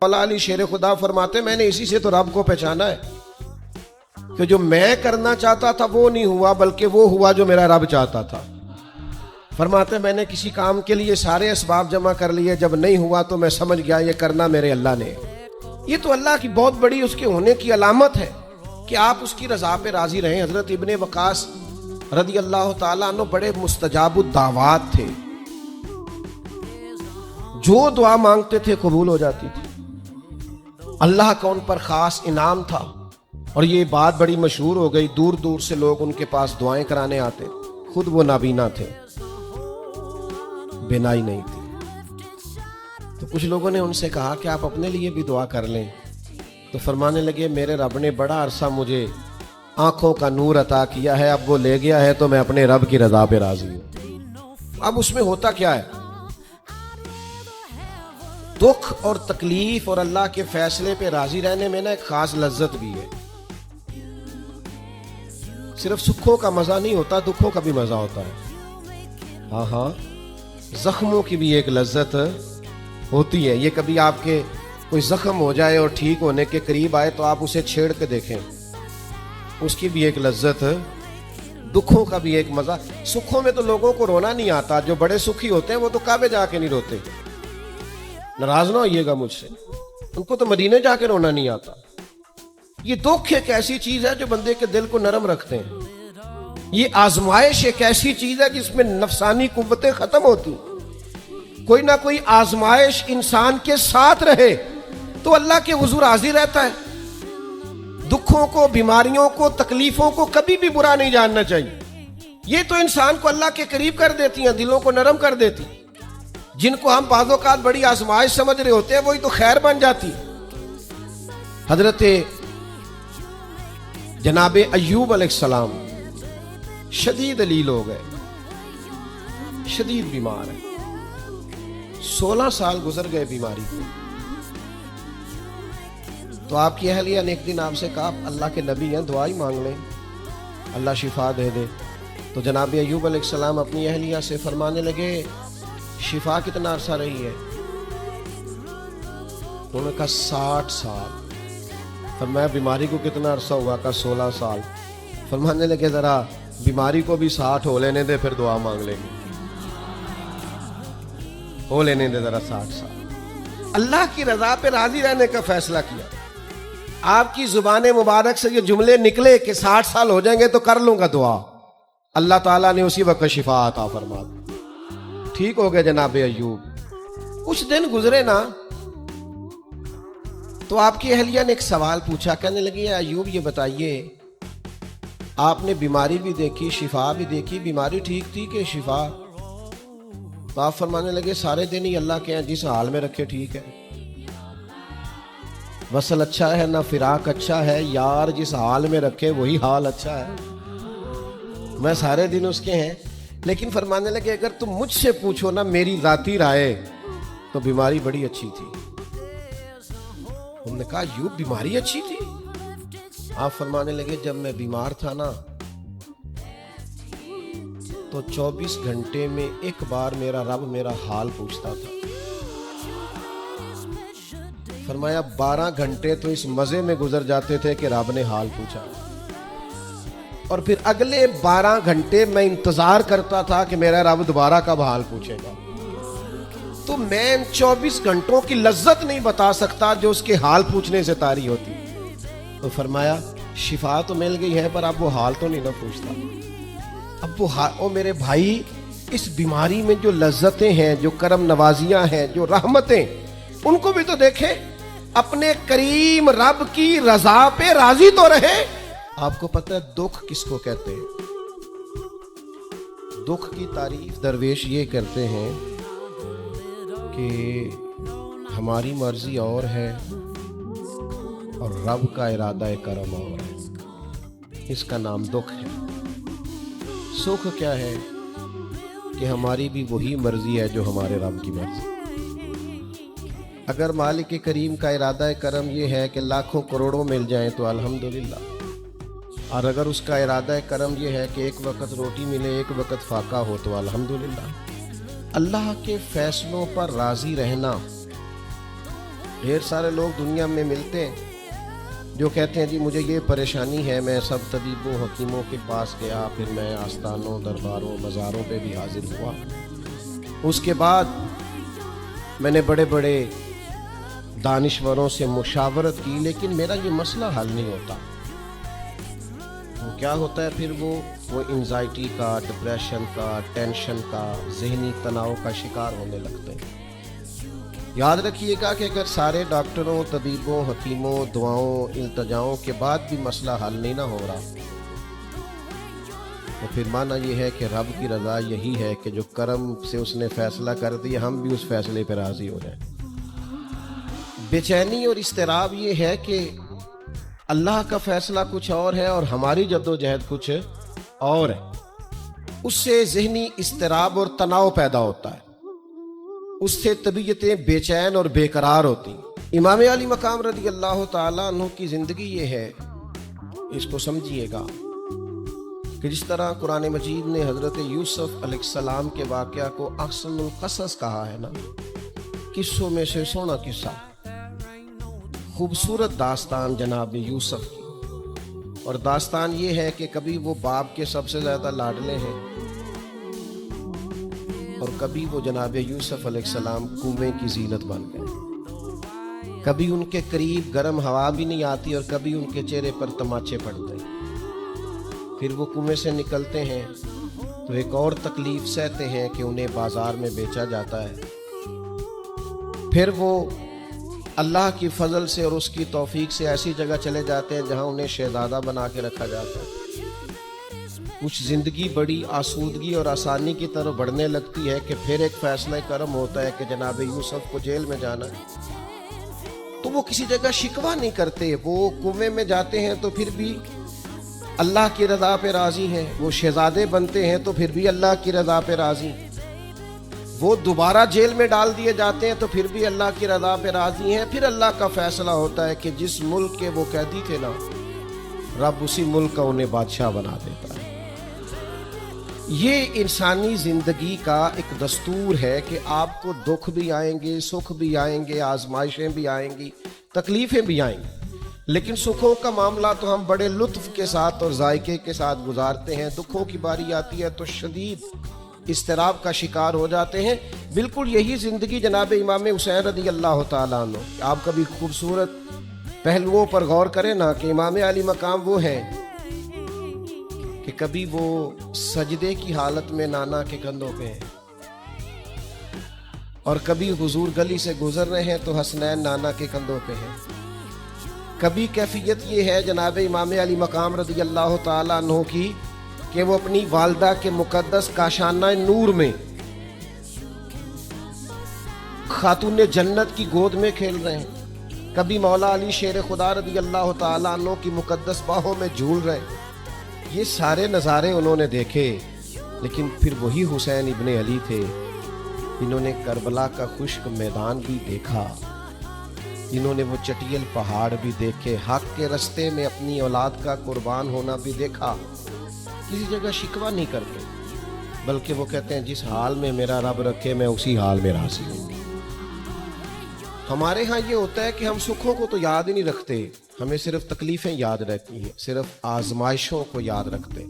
مولا علی شیر خدا فرماتے میں نے اسی سے تو رب کو پہچانا ہے کہ جو میں کرنا چاہتا تھا وہ نہیں ہوا بلکہ وہ ہوا جو میرا رب چاہتا تھا. فرماتے میں نے کسی کام کے لیے سارے اسباب جمع کر لیے, جب نہیں ہوا تو میں سمجھ گیا یہ کرنا میرے اللہ نے. یہ تو اللہ کی بہت بڑی اس کے ہونے کی علامت ہے کہ آپ اس کی رضا پہ راضی رہیں. حضرت ابن وقاص رضی اللہ تعالیٰ عنہ بڑے مستجاب الدعوات تھے, جو دعا مانگتے تھے قبول ہو جاتی تھی. اللہ کا ان پر خاص انعام تھا اور یہ بات بڑی مشہور ہو گئی, دور دور سے لوگ ان کے پاس دعائیں کرانے آتے. خود وہ نابینا تھے, بینائی نہیں تھی. تو کچھ لوگوں نے ان سے کہا کہ آپ اپنے لیے بھی دعا کر لیں. تو فرمانے لگے میرے رب نے بڑا عرصہ مجھے آنکھوں کا نور عطا کیا ہے, اب وہ لے گیا ہے تو میں اپنے رب کی رضا پہ راضی ہوں. اب اس میں ہوتا کیا ہے, دکھ اور تکلیف اور اللہ کے فیصلے پہ راضی رہنے میں نا ایک خاص لذت بھی ہے. صرف سکھوں کا مزہ نہیں ہوتا, دکھوں کا بھی مزہ ہوتا ہے. ہاں زخموں کی بھی ایک لذت ہوتی ہے. یہ کبھی آپ کے کوئی زخم ہو جائے اور ٹھیک ہونے کے قریب آئے تو آپ اسے چھیڑ کے دیکھیں, اس کی بھی ایک لذت, دکھوں کا بھی ایک مزہ. سکھوں میں تو لوگوں کو رونا نہیں آتا, جو بڑے سکھی ہوتے ہیں وہ تو کعبے جا کے نہیں روتے. ناراض نہ ہوئیے گا مجھ سے, ان کو تو مدینے جا کے رونا نہیں آتا. یہ دکھ ایک ایسی چیز ہے جو بندے کے دل کو نرم رکھتے ہیں. یہ آزمائش ایک ایسی چیز ہے جس میں نفسانی قوتیں ختم ہوتی. کوئی نہ کوئی آزمائش انسان کے ساتھ رہے تو اللہ کے حضور حاضر رہتا ہے. دکھوں کو, بیماریوں کو, تکلیفوں کو کبھی بھی برا نہیں جاننا چاہیے. یہ تو انسان کو اللہ کے قریب کر دیتی ہیں, دلوں کو نرم کر دیتی. جن کو ہم بعض اوقات بڑی آزمائش سمجھ رہے ہوتے ہیں وہی تو خیر بن جاتی. حضرت جناب ایوب علیہ السلام شدید علیل ہو گئے, شدید بیمار ہیں. 16 سال گزر گئے بیماری کو. تو آپ کی اہلیہ نے ایک دن آپ سے کہا اللہ کے نبی ہیں, دعا ہی مانگ لیں, اللہ شفا دے دے. تو جناب ایوب علیہ السلام اپنی اہلیہ سے فرمانے لگے شفا کتنا عرصہ رہی ہے؟ انہوں نے کہا 60 سال. فرمایا بیماری کو کتنا عرصہ ہوا؟ کہا 16 سال. فرمانے لگے ذرا بیماری کو بھی 60 ہو لینے دے پھر دعا مانگ لیں گے. ہو لینے دے ذرا 60 سال. اللہ کی رضا پہ راضی رہنے کا فیصلہ کیا. آپ کی زبان مبارک سے یہ جملے نکلے کہ 60 سال ہو جائیں گے تو کر لوں گا دعا, اللہ تعالیٰ نے اسی وقت شفا عطا فرما دی. ٹھیک ہو گئے جناب ایوب. کچھ دن گزرے نا تو آپ کی اہلیہ نے ایک سوال پوچھا. کہنے لگی ایوب یہ بتائیے آپ نے بیماری بھی دیکھی, شفا بھی دیکھی, بیماری ٹھیک تھی کہ شفا؟ تو آپ فرمانے لگے سارے دن ہی اللہ کے ہیں, جس حال میں رکھے ٹھیک ہے. وصل اچھا ہے نہ فراق اچھا ہے, یار جس حال میں رکھے وہی حال اچھا ہے. میں سارے دن اس کے ہیں. لیکن فرمانے لگے اگر تم مجھ سے پوچھو نا میری ذاتی رائے تو بیماری بڑی اچھی تھی. انہوں نے کہا یوں بیماری اچھی تھی؟ آپ فرمانے لگے جب میں بیمار تھا نا تو 24 گھنٹے میں ایک بار میرا رب میرا حال پوچھتا تھا. فرمایا 12 گھنٹے تو اس مزے میں گزر جاتے تھے کہ رب نے حال پوچھا, اور پھر اگلے 12 گھنٹے میں انتظار کرتا تھا کہ میرا رب دوبارہ کب حال پوچھے گا. تو میں 24 گھنٹوں کی لذت نہیں بتا سکتا جو اس کے حال پوچھنے سے طاری ہوتی. تو فرمایا شفا تو مل گئی ہے پر اب وہ حال تو نہیں نہ پوچھتا. اب وہ میرے بھائی اس بیماری میں جو لذتیں ہیں, جو کرم نوازیاں ہیں, جو رحمتیں, ان کو بھی تو دیکھیں. اپنے کریم رب کی رضا پہ راضی تو رہے. آپ کو پتہ ہے دکھ کس کو کہتے ہیں؟ دکھ کی تعریف درویش یہ کرتے ہیں کہ ہماری مرضی اور ہے اور رب کا ارادہ کرم اور ہے. اس کا نام دکھ ہے. سکھ کیا ہے کہ ہماری بھی وہی مرضی ہے جو ہمارے رب کی مرضی. اگر مالک کریم کا ارادہ کرم یہ ہے کہ لاکھوں کروڑوں مل جائیں تو الحمدللہ, اور اگر اس کا ارادہ کرم یہ ہے کہ ایک وقت روٹی ملے ایک وقت فاقہ ہو تو الحمدللہ. اللہ کے فیصلوں پر راضی رہنا ڈھیر سارے لوگ دنیا میں ملتے ہیں جو کہتے ہیں جی مجھے یہ پریشانی ہے، میں سب طبیبوں حکیموں کے پاس گیا، پھر میں آستانوں درباروں مزاروں پہ بھی حاضر ہوا، اس کے بعد میں نے بڑے بڑے دانشوروں سے مشاورت کی، لیکن میرا یہ مسئلہ حل نہیں ہوتا۔ وہ کیا ہوتا ہے پھر وہ انزائٹی کا، ڈپریشن کا، ٹینشن کا، ذہنی تناؤ کا شکار ہونے لگتے ہیں۔ یاد رکھیے گا کہ اگر سارے ڈاکٹروں، طبیبوں، حکیموں، دعاؤں، التجاؤں کے بعد بھی مسئلہ حل نہیں نہ ہو رہا، تو پھر معنی یہ ہے کہ رب کی رضا یہی ہے کہ جو کرم سے اس نے فیصلہ کر دیا، ہم بھی اس فیصلے پہ راضی ہو جائیں۔ بے چینی اور اضطراب یہ ہے کہ اللہ کا فیصلہ کچھ اور ہے اور ہماری جدوجہد کچھ اور ہے، اس سے ذہنی اضطراب اور تناؤ پیدا ہوتا ہے، اس سے طبیعتیں بے چین اور بے قرار ہوتی ہیں۔ امام علی مقام رضی اللہ تعالیٰ عنہ کی زندگی یہ ہے، اس کو سمجھیے گا کہ جس طرح قرآن مجید نے حضرت یوسف علیہ السلام کے واقعہ کو احسن القصص کہا ہے نا، قصوں میں سے سونا قصہ، خوبصورت داستان جناب یوسف کی، اور داستان یہ ہے کہ کبھی وہ باپ کے سب سے زیادہ لاڈلے ہیں اور کبھی وہ جناب یوسف علیہ السلام کنویں کی زینت بن گئے، کبھی ان کے قریب گرم ہوا بھی نہیں آتی اور کبھی ان کے چہرے پر تماچے پڑتے ہیں۔ پھر وہ کنویں سے نکلتے ہیں تو ایک اور تکلیف سہتے ہیں کہ انہیں بازار میں بیچا جاتا ہے۔ پھر وہ اللہ کی فضل سے اور اس کی توفیق سے ایسی جگہ چلے جاتے ہیں جہاں انہیں شہزادہ بنا کے رکھا جاتا ہے۔ کچھ زندگی بڑی آسودگی اور آسانی کی طرف بڑھنے لگتی ہے کہ پھر ایک فیصلہ کرم ہوتا ہے کہ جناب یوسف کو جیل میں جانا ہے، تو وہ کسی جگہ شکوہ نہیں کرتے، وہ کنویں میں جاتے ہیں تو پھر بھی اللہ کی رضا پہ راضی ہیں، وہ شہزادے بنتے ہیں تو پھر بھی اللہ کی رضا پہ راضی، وہ دوبارہ جیل میں ڈال دیے جاتے ہیں تو پھر بھی اللہ کی رضا پہ راضی ہیں۔ پھر اللہ کا فیصلہ ہوتا ہے کہ جس ملک کے وہ قیدی تھے نا، رب اسی ملک کا انہیں بادشاہ بنا دیتا ہے۔ یہ انسانی زندگی کا ایک دستور ہے کہ آپ کو دکھ بھی آئیں گے، سکھ بھی آئیں گے، آزمائشیں بھی آئیں گی، تکلیفیں بھی آئیں گی، لیکن سکھوں کا معاملہ تو ہم بڑے لطف کے ساتھ اور ذائقے کے ساتھ گزارتے ہیں، دکھوں کی باری آتی ہے تو شدید اضطراب کا شکار ہو جاتے ہیں۔ بالکل یہی زندگی جناب امام حسین رضی اللہ تعالیٰ عنہ، آپ کبھی خوبصورت پہلوؤں پر غور کریں نا کہ امام علی مقام وہ ہیں کہ کبھی وہ سجدے کی حالت میں نانا کے کندھوں پہ ہیں اور کبھی حضور گلی سے گزر رہے ہیں تو حسنین نانا کے کندھوں پہ ہیں۔ کبھی کیفیت یہ ہے جناب امام علی مقام رضی اللہ تعالیٰ عنہ کی کہ وہ اپنی والدہ کے مقدس کاشانہ نور میں خاتون جنت کی گود میں کھیل رہے ہیں، کبھی مولا علی شیر خدا رضی اللہ تعالیٰ عنہ کی مقدس باہوں میں جھول رہے ہیں۔ یہ سارے نظارے انہوں نے دیکھے، لیکن پھر وہی حسین ابن علی تھے جنہوں نے کربلا کا خشک میدان بھی دیکھا، جنہوں نے وہ چٹیل پہاڑ بھی دیکھے، حق کے رستے میں اپنی اولاد کا قربان ہونا بھی دیکھا۔ کسی جگہ شکوہ نہیں کرتے، بلکہ وہ کہتے ہیں جس حال میں میرا رب رکھے میں اسی حال میں راضی ہوں۔ ہمارے ہاں یہ ہوتا ہے کہ ہم سکھوں کو تو یاد ہی نہیں رکھتے، ہمیں صرف تکلیفیں یاد رہتی ہیں، صرف آزمائشوں کو یاد رکھتے،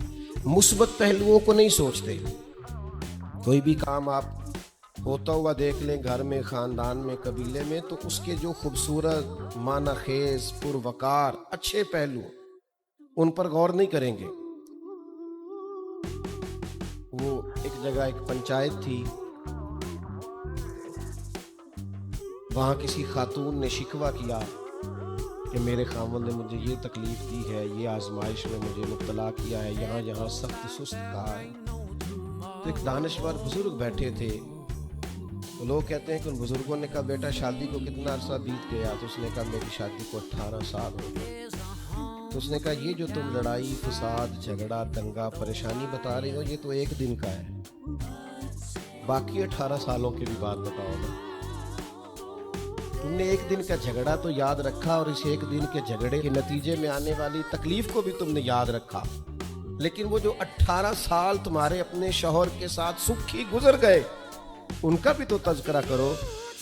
مثبت پہلوؤں کو نہیں سوچتے۔ کوئی بھی کام آپ ہوتا ہوا دیکھ لیں گھر میں، خاندان میں، قبیلے میں، تو اس کے جو خوبصورت، معنی خیز، پروقار، اچھے پہلو، ان پر غور نہیں کریں گے۔ وہ ایک جگہ ایک پنچایت تھی، وہاں کسی خاتون نے شکوہ کیا کہ میرے خاوند نے مجھے یہ تکلیف دی ہے، یہ آزمائش میں مجھے مبتلا کیا ہے، یہاں یہاں سخت سست کہا ہے۔ تو ایک دانشور بزرگ بیٹھے تھے، تو لوگ کہتے ہیں کہ ان بزرگوں نے کہا بیٹا شادی کو کتنا عرصہ بیت گیا؟ تو اس نے کہا میری شادی کو 18 سال ہو گئے۔ تو اس نے کہا یہ جو تم لڑائی، فساد، جھگڑا، دنگا، پریشانی بتا رہے ہو، یہ تو ایک دن کا ہے، باقی 18 سالوں کی بھی بات بتاؤ نا۔ تم نے ایک دن کا جھگڑا تو یاد رکھا اور اس ایک دن کے جھگڑے کے نتیجے میں آنے والی تکلیف کو بھی تم نے یاد رکھا، لیکن وہ جو 18 سال تمہارے اپنے شوہر کے ساتھ سکھی گزر گئے ان کا بھی تو تذکرہ کرو۔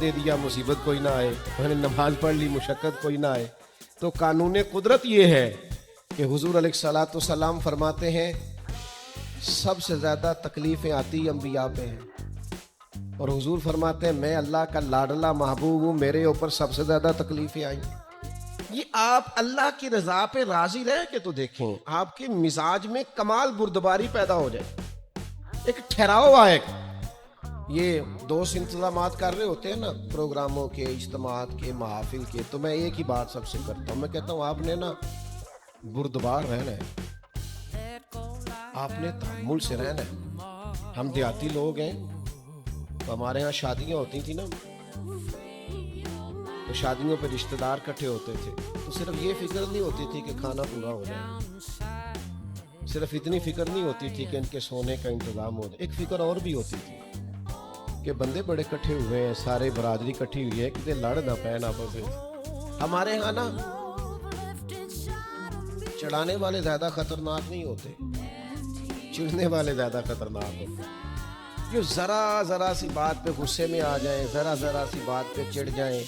دے دیا مصیبت کوئی نہ آئے، میں نے نماز پڑھ لی مشقت کوئی نہ آئے. تو قانون قدرت یہ ہے کہ حضور علیہ الصلوۃ والسلام فرماتے ہیں سب سے زیادہ تکلیفیں آتی انبیاء پہ ہیں، اور حضور فرماتے ہیں میں اللہ کا لاڈلا محبوب ہوں، میرے اوپر سب سے زیادہ تکلیفیں آئیں. یہ آپ اللہ کی رضا پہ راضی رہ کے تو دیکھیں، آپ کے مزاج میں کمال بردباری پیدا ہو جائے، ایک ٹھہراؤ آئے. یہ دوست انتظامات کر رہے ہوتے ہیں نا پروگراموں کے، اجتماعات کے، محافل کے، تو میں ایک ہی بات سب سے کرتا ہوں، میں کہتا ہوں آپ نے نا بردبار رہنا ہے، آپ نے تحمل سے رہنا ہے. ہم دیہاتی لوگ ہیں تو ہمارے ہاں شادیاں ہوتی تھی نا، تو شادیوں پہ رشتہ دار اکٹھے ہوتے تھے، تو صرف یہ فکر نہیں ہوتی تھی کہ کھانا پورا ہو جائے، صرف اتنی فکر نہیں ہوتی تھی کہ ان کے سونے کا انتظام ہو جائے، ایک فکر اور بھی ہوتی تھی کہ بندے بڑے اکٹھے ہوئے ہیں، سارے برادری اکٹھی ہوئی ہے، کتنے لڑ نہ پائیں آپس میں. ہمارے ہاں نا چڑھانے والے زیادہ خطرناک نہیں ہوتے، چڑھنے والے زیادہ خطرناک ہوتے. جو ذرا سی بات پہ غصے میں آ جائیں، ذرا سی بات پہ چڑھ جائیں،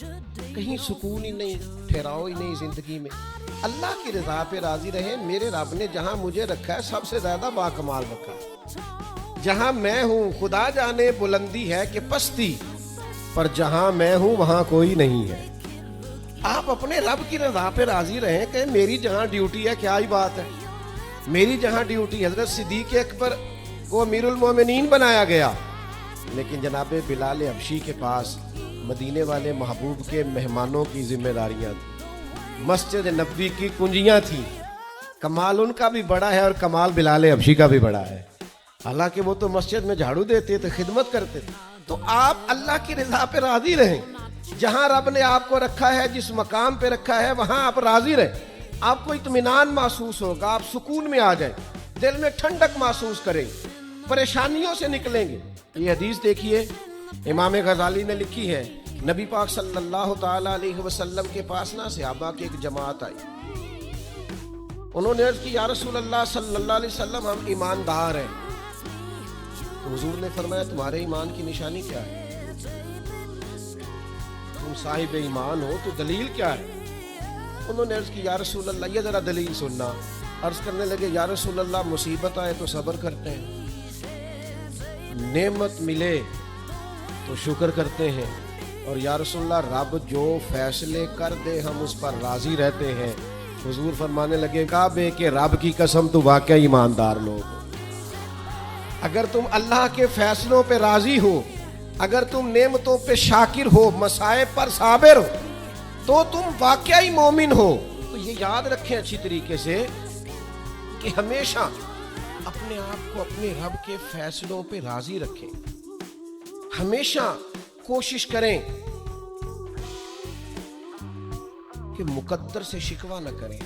کہیں سکون ہی نہیں، ٹھہراؤ ہی نہیں زندگی میں. اللہ کی رضا پہ راضی رہیں. میرے رب نے جہاں مجھے رکھا ہے سب سے زیادہ باکمال رکھا ہے. جہاں میں ہوں خدا جانے بلندی ہے کہ پستی، پر جہاں میں ہوں وہاں کوئی نہیں ہے. آپ اپنے رب کی رضا پہ راضی رہیں کہ میری جہاں ڈیوٹی ہے، کیا ہی بات ہے، میری جہاں ڈیوٹی. حضرت صدیق اکبر کو امیر المومنین بنایا گیا، لیکن جناب بلال حبشی کے پاس مدینے والے محبوب کے مہمانوں کی ذمہ داریاں تھیں، مسجد نبوی کی کنجیاں تھیں. کمال ان کا بھی بڑا ہے اور کمال بلال حبشی کا بھی بڑا ہے، حالانکہ وہ تو مسجد میں جھاڑو دیتے تھے، خدمت کرتے تھے. تو آپ اللہ کی رضا پہ راضی رہیں. جہاں رب نے آپ کو رکھا ہے، جس مقام پہ رکھا ہے، وہاں آپ راضی رہیں. آپ کو اطمینان محسوس ہوگا، آپ سکون میں آ جائیں، دل میں ٹھنڈک محسوس کریں، پریشانیوں سے نکلیں گے. یہ حدیث دیکھیے امام غزالی نے لکھی ہے، نبی پاک صلی اللہ تعالی علیہ وسلم کے پاس نا صحابہ کی ایک جماعت آئی. انہوں نے عرض کی یا رسول اللہ صلی اللہ علیہ وسلم ہم ایماندار ہیں. تو حضور نے فرمایا تمہارے ایمان کی نشانی کیا ہے؟ تم صاحب ایمان ہو تو دلیل کیا ہے؟ انہوں نے عرض کی یا رسول اللہ، یہ ذرا دلیل سننا. عرض کرنے لگے یا رسول اللہ مصیبت آئے تو صبر کرتے ہیں، نعمت ملے تو شکر کرتے ہیں، اور یا رسول اللہ رب جو فیصلے کر دے ہم اس پر راضی رہتے ہیں. حضور فرمانے لگے کعبے کے رب کی قسم تو واقعی ایماندار لوگ ہو. اگر تم اللہ کے فیصلوں پہ راضی ہو، اگر تم نعمتوں پہ شاکر ہو، مصائب پر صابر ہو، تو تم واقعی مومن ہو. تو یہ یاد رکھیں اچھی طریقے سے کہ ہمیشہ اپنے آپ کو اپنے رب کے فیصلوں پہ راضی رکھیں. ہمیشہ کوشش کریں کہ مقدر سے شکوہ نہ کریں،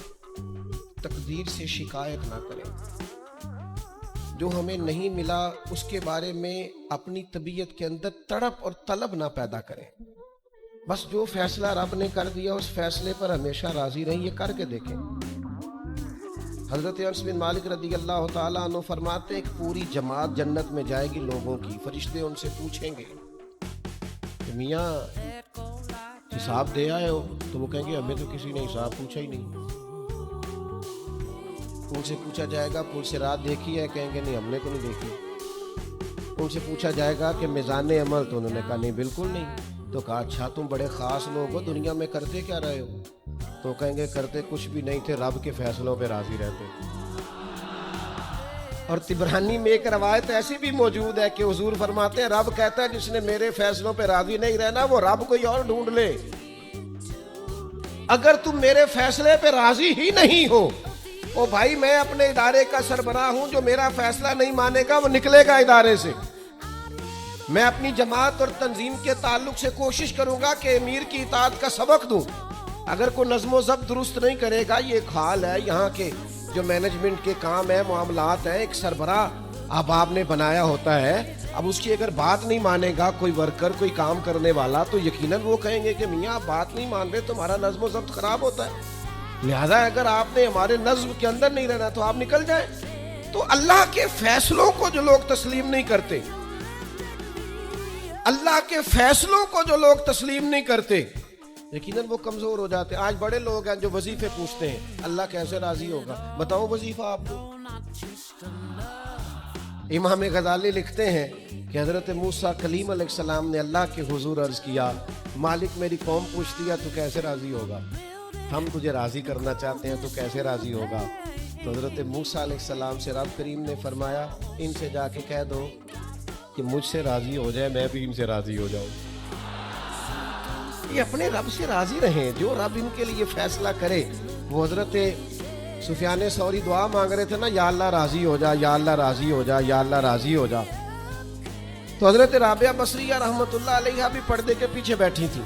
تقدیر سے شکایت نہ کریں. جو ہمیں نہیں ملا اس کے بارے میں اپنی طبیعت کے اندر تڑپ اور طلب نہ پیدا کریں. بس جو فیصلہ رب نے کر دیا اس فیصلے پر ہمیشہ راضی رہیں. یہ کر کے دیکھیں. حضرت انس بن مالک رضی اللہ تعالیٰ عنہ فرماتے ہیں ایک پوری جماعت جنت میں جائے گی لوگوں کی. فرشتے ان سے پوچھیں گے کہ میاں حساب دے آئے ہو؟ تو وہ کہیں گے ہمیں تو کسی نے حساب پوچھا ہی نہیں. ان سے پوچھا جائے گا پل سے رات دیکھی ہے؟ کہیں گے نہیں ہم نے تو نہیں دیکھی. ان سے پوچھا جائے گا کہ میزان عمل؟ تو انہوں نے کہا نہیں بالکل نہیں. تو کہا اچھا تم بڑے خاص لوگ ہو، دنیا میں کرتے کیا رہے ہو؟ تو کہیں گے کرتے کچھ بھی نہیں تھے، رب کے فیصلوں پہ راضی رہتے. اور طبرانی میں ایک روایت ایسی بھی موجود ہے کہ حضور فرماتے ہیں رب کہتا ہے جس نے میرے فیصلوں پہ راضی نہیں رہنا وہ رب کوئی اور ڈھونڈ لے. اگر تم میرے فیصلے پہ راضی ہی نہیں ہو، او بھائی میں اپنے ادارے کا سربراہ ہوں، جو میرا فیصلہ نہیں مانے گا وہ نکلے گا ادارے سے. میں اپنی جماعت اور تنظیم کے تعلق سے کوشش کروں گا کہ امیر کی اطاعت کا سبق دوں. اگر کوئی نظم و ضبط درست نہیں کرے گا، یہ ایک حال ہے یہاں کے جو مینجمنٹ کے کام ہے، معاملات ہیں، ایک سربراہ احباب نے بنایا ہوتا ہے. اب اس کی اگر بات نہیں مانے گا کوئی ورکر، کوئی کام کرنے والا، تو یقیناً وہ کہیں گے کہ میاں آپ بات نہیں مان رہے، تمہارا نظم و ضبط خراب ہوتا ہے. لہذا اگر آپ نے ہمارے نظم کے اندر نہیں رہنا تو آپ نکل جائیں. تو اللہ کے فیصلوں کو جو لوگ تسلیم نہیں کرتے، اللہ کے فیصلوں کو جو لوگ تسلیم نہیں کرتے یقیناً وہ کمزور ہو جاتے ہیں. آج بڑے لوگ ہیں جو وظیفے پوچھتے ہیں اللہ کیسے راضی ہوگا, بتاؤ وظیفہ آپ کو. امام غزالی لکھتے ہیں کہ حضرت موسیٰ کلیم علیہ السلام نے اللہ کے حضور عرض کیا, مالک میری قوم پوچھتی ہے تو کیسے راضی ہوگا, ہم تجھے راضی کرنا چاہتے ہیں تو کیسے راضی ہوگا. تو حضرت موسیٰ علیہ السلام سے رب کریم نے فرمایا ان سے جا کے کہہ دو کہ مجھ سے راضی ہو جائے میں بھی ان سے راضی ہو جاؤں. یہ اپنے رب سے راضی رہیں, جو رب ان کے لیے فیصلہ کرے. وہ حضرت سفیان ثوری دعا مانگ رہے تھے نا, یا اللہ راضی ہو جا, یا اللہ راضی ہو جا, یا اللہ راضی ہو جا. تو حضرت رابعہ بصریہ رحمۃ اللہ علیہا بھی پردے کے پیچھے بیٹھی تھی.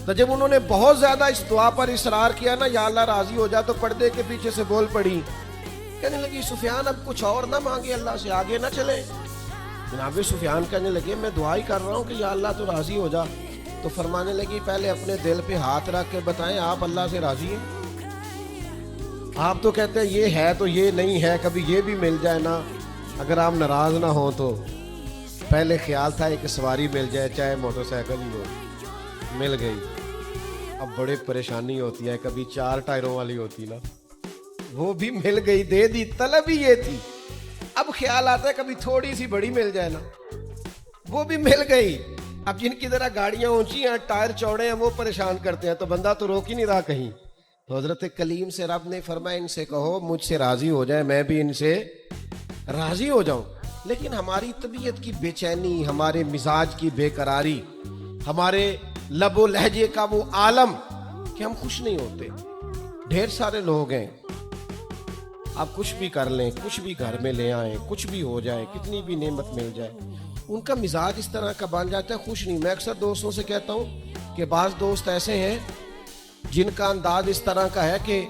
تو جب انہوں نے بہت زیادہ اس دعا پر اصرار کیا نا, یا اللہ راضی ہو جا, تو پردے کے پیچھے سے بول پڑی, کہنے لگی سفیان اب کچھ اور نہ مانگے, اللہ سے آگے نہ چلے. جناب سفیان کہنے لگے میں دعا ہی کر رہا ہوں کہ یا اللہ تو راضی ہو جا. تو فرمانے لگی پہلے اپنے دل پہ ہاتھ رکھ کے بتائیں آپ اللہ سے راضی ہیں؟ آپ تو کہتے ہیں یہ ہے تو یہ نہیں ہے, کبھی یہ بھی مل جائے نا, اگر آپ ناراض نہ ہوں تو. پہلے خیال تھا ایک سواری مل جائے چاہے موٹر سائیکل ہی ہو, مل گئی. اب بڑے پریشانی ہوتی ہے, کبھی 4 ٹائروں والی ہوتی نا, وہ بھی مل گئی, دے دی, طلب ہی یہ تھی. اب خیال آتا ہے کبھی تھوڑی سی بڑی مل جائے نا, وہ بھی مل گئی. اب جن کی ذرا گاڑیاں اونچی ہیں, ٹائر چوڑے ہیں, وہ پریشان کرتے ہیں, تو بندہ تو روک ہی نہیں رہا کہیں. تو حضرت کلیم سے رب نے فرمایا ان سے کہو مجھ سے راضی ہو جائے میں بھی ان سے راضی ہو جاؤں. لیکن ہماری طبیعت کی بے چینی, ہمارے مزاج کی بے قراری, ہمارے لب و لہجے کا وہ عالم کہ ہم خوش نہیں ہوتے. ڈھیر سارے لوگ ہیں, آپ کچھ بھی کر لیں, کچھ بھی گھر میں لے آئیں, کچھ بھی ہو جائے, کتنی بھی نعمت مل جائے, ان کا مزاج اس طرح کا بن جاتا ہے, خوش نہیں. میں اکثر دوستوں سے کہتا ہوں کہ بعض دوست ایسے ہیں جن کا انداز اس طرح کا ہے کہ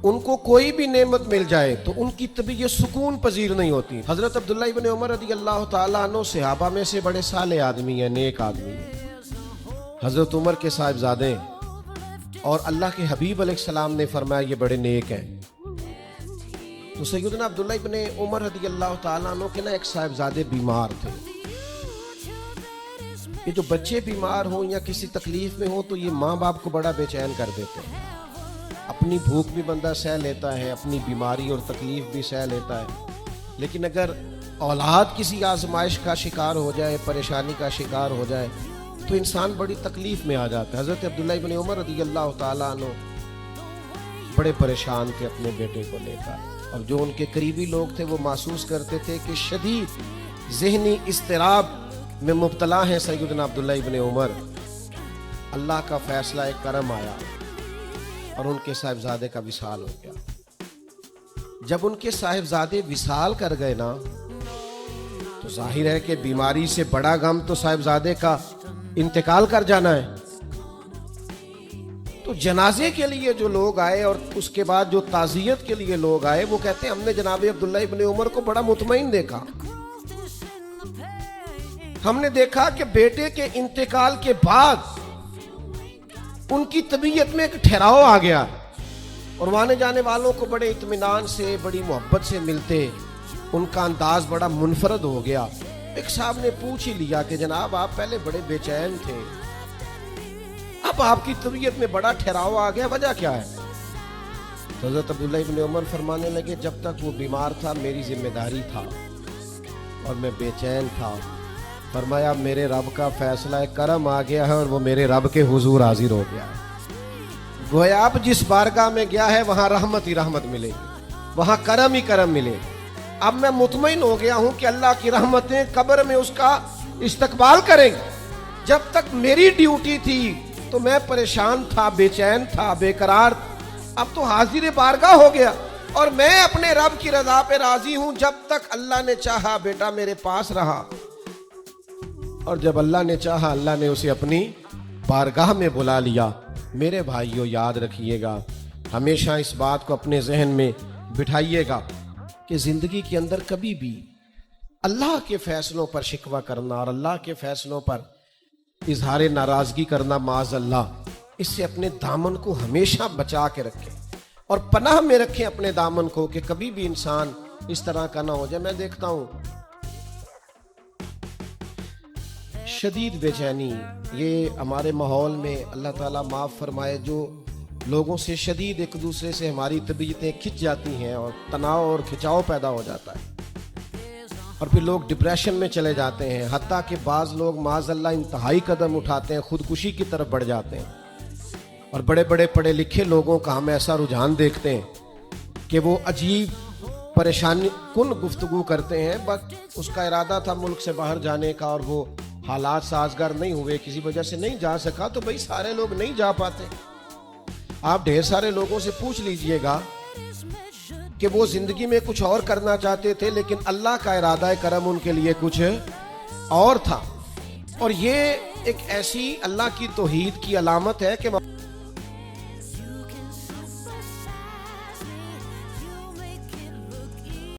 ان کو کوئی بھی نعمت مل جائے تو ان کی طبیعت سکون پذیر نہیں ہوتی. حضرت عبداللہ ابن عمر رضی اللہ تعالیٰ عنہ صحابہ میں سے بڑے صالح آدمی ہیں, نیک آدمی ہیں, حضرت عمر کے صاحبزادے, اور اللہ کے حبیب علیہ السلام نے فرمایا یہ بڑے نیک ہیں. تو سیدنا عبداللہ ابن عمر رضی اللہ تعالیٰ عنہ کے نا ایک صاحبزادے بیمار تھے. یہ جو بچے بیمار ہوں یا کسی تکلیف میں ہوں تو یہ ماں باپ کو بڑا بے چین کر دیتے ہیں. اپنی بھوک بھی بندہ سہ لیتا ہے, اپنی بیماری اور تکلیف بھی سہ لیتا ہے, لیکن اگر اولاد کسی آزمائش کا شکار ہو جائے, پریشانی کا شکار ہو جائے تو انسان بڑی تکلیف میں آ جاتا ہے. حضرت عبداللہ ابن عمر رضی اللہ تعالیٰ عنہ بڑے پریشان تھے اپنے بیٹے کو لے کر, اور جو ان کے قریبی لوگ تھے وہ محسوس کرتے تھے کہ شدید ذہنی اضطراب میں مبتلا ہیں سیدنا عبداللہ ابن عمر. اللہ کا فیصلہ ایک کرم آیا اور ان کے صاحبزادے کا وصال ہو گیا. جب ان کے صاحبزادے وصال کر گئے نا تو ظاہر ہے کہ بیماری سے بڑا غم تو صاحبزادے کا انتقال کر جانا ہے. تو جنازے کے لیے جو لوگ آئے اور اس کے بعد جو تعزیت کے لیے لوگ آئے وہ کہتے ہیں ہم نے جناب عبداللہ ابن عمر کو بڑا مطمئن دیکھا. ہم نے دیکھا کہ بیٹے کے انتقال کے بعد ان کی طبیعت میں ایک ٹھہراؤ آ گیا, اور آنے جانے والوں کو بڑے اطمینان سے, بڑی محبت سے ملتے, ان کا انداز بڑا منفرد ہو گیا. ایک صاحب نے پوچھ ہی لیا کہ جناب آپ پہلے بڑے بے چین تھے, اب آپ کی طبیعت میں بڑا ٹھہراؤ آ گیا, وجہ کیا ہے؟ حضرت عبداللہ ابن عمر فرمانے لگے جب تک وہ بیمار تھا میری ذمہ داری تھا اور میں بے چین تھا. فرمایا میرے رب کا فیصلہ کرم آ گیا ہے اور وہ میرے رب کے حضور حاضر ہو گیا ہے. گویا آپ جس بارگاہ میں گیا ہے وہاں رحمت ہی رحمت ملے گی, وہاں کرم ہی کرم ملے گی. اب میں مطمئن ہو گیا ہوں کہ اللہ کی رحمتیں قبر میں اس کا استقبال کریں گی. جب تک میری ڈیوٹی تھی تو میں پریشان تھا, بے چین تھا, بے قرار. اب تو حاضر بارگاہ ہو گیا اور میں اپنے رب کی رضا پہ راضی ہوں. جب تک اللہ نے چاہا بیٹا میرے پاس رہا, اور جب اللہ نے چاہا اللہ نے اسے اپنی بارگاہ میں بلا لیا. میرے بھائیوں یاد رکھیے گا, ہمیشہ اس بات کو اپنے ذہن میں بٹھائیے گا کہ زندگی کے اندر کبھی بھی اللہ کے فیصلوں پر شکوہ کرنا اور اللہ کے فیصلوں پر اظہار ناراضگی کرنا معاذ اللہ, اس سے اپنے دامن کو ہمیشہ بچا کے رکھیں اور پناہ میں رکھیں اپنے دامن کو کہ کبھی بھی انسان اس طرح کا نہ ہو جائے. میں دیکھتا ہوں شدید بے چینی، یہ ہمارے ماحول میں اللہ تعالیٰ معاف فرمائے، جو لوگوں سے شدید ایک دوسرے سے ہماری طبیعتیں کھنچ جاتی ہیں اور تناؤ اور کھچاؤ پیدا ہو جاتا ہے، اور پھر لوگ ڈپریشن میں چلے جاتے ہیں، حتیٰ کہ بعض لوگ معاذ اللہ انتہائی قدم اٹھاتے ہیں، خودکشی کی طرف بڑھ جاتے ہیں۔ اور بڑے بڑے پڑھے لکھے لوگوں کا ہم ایسا رجحان دیکھتے ہیں کہ وہ عجیب پریشانی کن گفتگو کرتے ہیں، بس اس کا ارادہ تھا ملک سے باہر جانے کا اور وہ حالات سازگار نہیں ہوئے، کسی وجہ سے نہیں جا سکا، تو بھئی سارے لوگ نہیں جا پاتے۔ آپ ڈھیر سارے لوگوں سے پوچھ لیجئے گا کہ وہ زندگی میں کچھ اور کرنا چاہتے تھے، لیکن اللہ کا ارادہ کرم ان کے لیے کچھ اور تھا، اور یہ ایک ایسی اللہ کی توحید کی علامت ہے کہ